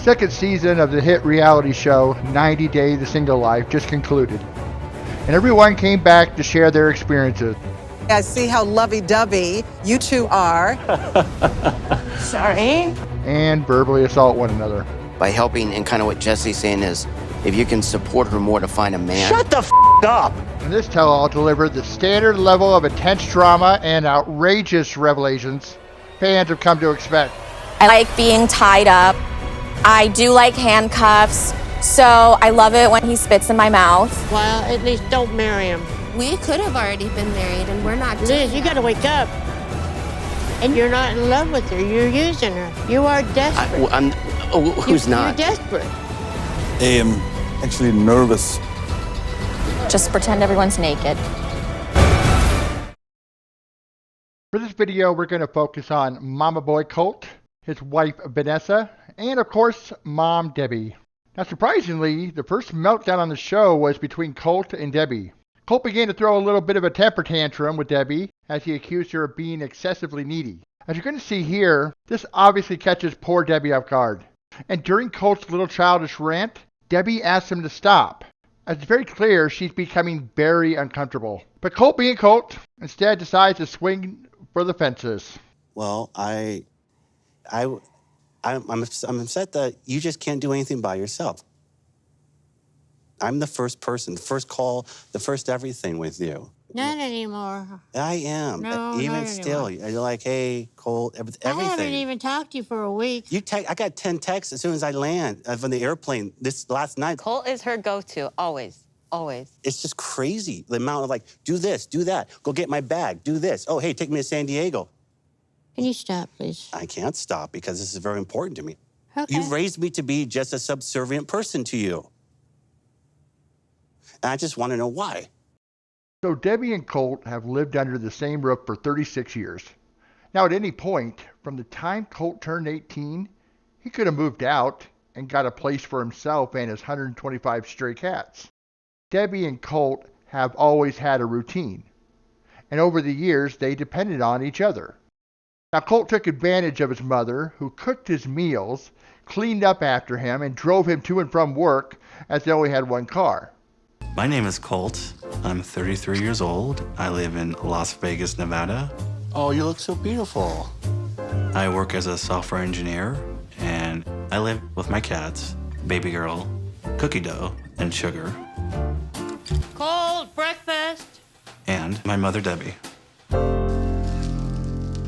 second season of the hit reality show 90 Day the Single Life just concluded, and everyone came back to share their experiences. I see how lovey-dovey you two are. Sorry. And verbally assault one another. By helping, and kind of what Jesse's saying is, if you can support her more to find a man. Shut the f up! And this tell-all delivered the standard level of intense drama and outrageous revelations fans have come to expect. I like being tied up. I do like handcuffs, so I love it when he spits in my mouth. Well, at least don't marry him. We could have already been married, and we're not. Liz, you gotta wake up. And you're not in love with her. You're using her. You are desperate. Who's not? You're desperate. I am actually nervous. Just pretend everyone's naked. For this video, we're going to focus on Mama Boy Colt, his wife Vanessa, and of course, Mom Debbie. Now surprisingly, the first meltdown on the show was between Colt and Debbie. Colt began to throw a little bit of a temper tantrum with Debbie as he accused her of being excessively needy. As you're going to see here, this obviously catches poor Debbie off guard. And during Colt's little childish rant, Debbie asks him to stop. As it's very clear, she's becoming very uncomfortable. But Colt, being Colt, instead decides to swing for the fences. Well, I'm upset that you just can't do anything by yourself. I'm the first person, the first call, the first everything with you. Not anymore. I am. No, even not still, anymore. you're like, hey, Colt, everything. I haven't even talked to you for a week. I got 10 texts as soon as I land from the airplane this last night. Colt is her go-to, always, always. It's just crazy, the amount of like, do this, do that, go get my bag, do this. Oh, hey, take me to San Diego. Can you stop, please? I can't stop because this is very important to me. Okay. You've raised me to be just a subservient person to you. And I just want to know why. So Debbie and Colt have lived under the same roof for 36 years. Now at any point, from the time Colt turned 18, he could have moved out and got a place for himself and his 125 stray cats. Debbie and Colt have always had a routine, and over the years they depended on each other. Now Colt took advantage of his mother, who cooked his meals, cleaned up after him, and drove him to and from work as they only had one car. My name is Colt. I'm 33 years old. I live in Las Vegas, Nevada. Oh, you look so beautiful. I work as a software engineer, and I live with my cats, baby girl, cookie dough, and sugar, Cold breakfast. and my mother, Debbie.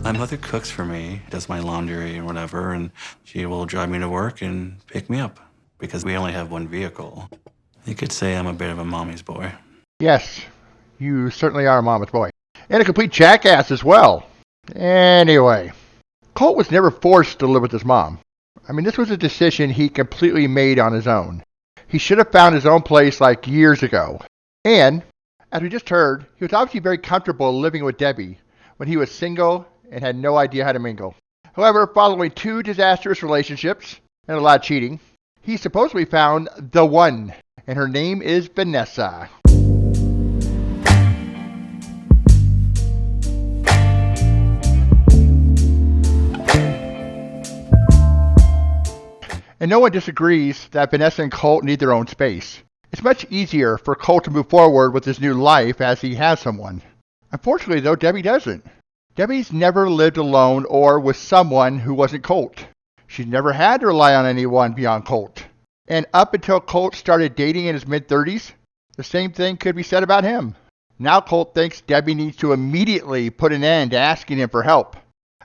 My mother cooks for me, does my laundry and whatever, and she will drive me to work and pick me up because we only have one vehicle. You could say I'm a bit of a mommy's boy. Yes, you certainly are a mama's boy. And a complete jackass as well. Anyway, Colt was never forced to live with his mom. I mean, this was a decision he completely made on his own. He should have found his own place like years ago. And, as we just heard, he was obviously very comfortable living with Debbie when he was single and had no idea how to mingle. However, following 2 disastrous relationships and a lot of cheating, he supposedly found the one, and her name is Vanessa. And no one disagrees that Vanessa and Colt need their own space. It's much easier for Colt to move forward with his new life as he has someone. Unfortunately, though, Debbie doesn't. Debbie's never lived alone or with someone who wasn't Colt. She's never had to rely on anyone beyond Colt. And up until Colt started dating in his mid-30s, the same thing could be said about him. Now Colt thinks Debbie needs to immediately put an end to asking him for help.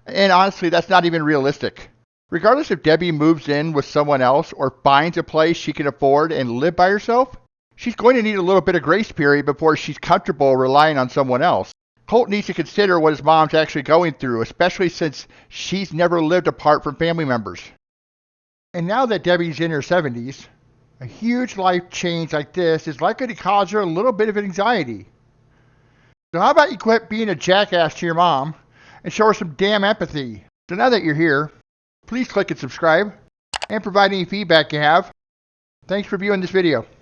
And honestly, that's not even realistic. Regardless if Debbie moves in with someone else or finds a place she can afford and live by herself, she's going to need a little bit of grace period before she's comfortable relying on someone else. Colt needs to consider what his mom's actually going through, especially since she's never lived apart from family members. And now that Debbie's in her 70s, a huge life change like this is likely to cause her a little bit of anxiety. So how about you quit being a jackass to your mom and show her some damn empathy? So now that you're here, please click and subscribe and provide any feedback you have. Thanks for viewing this video.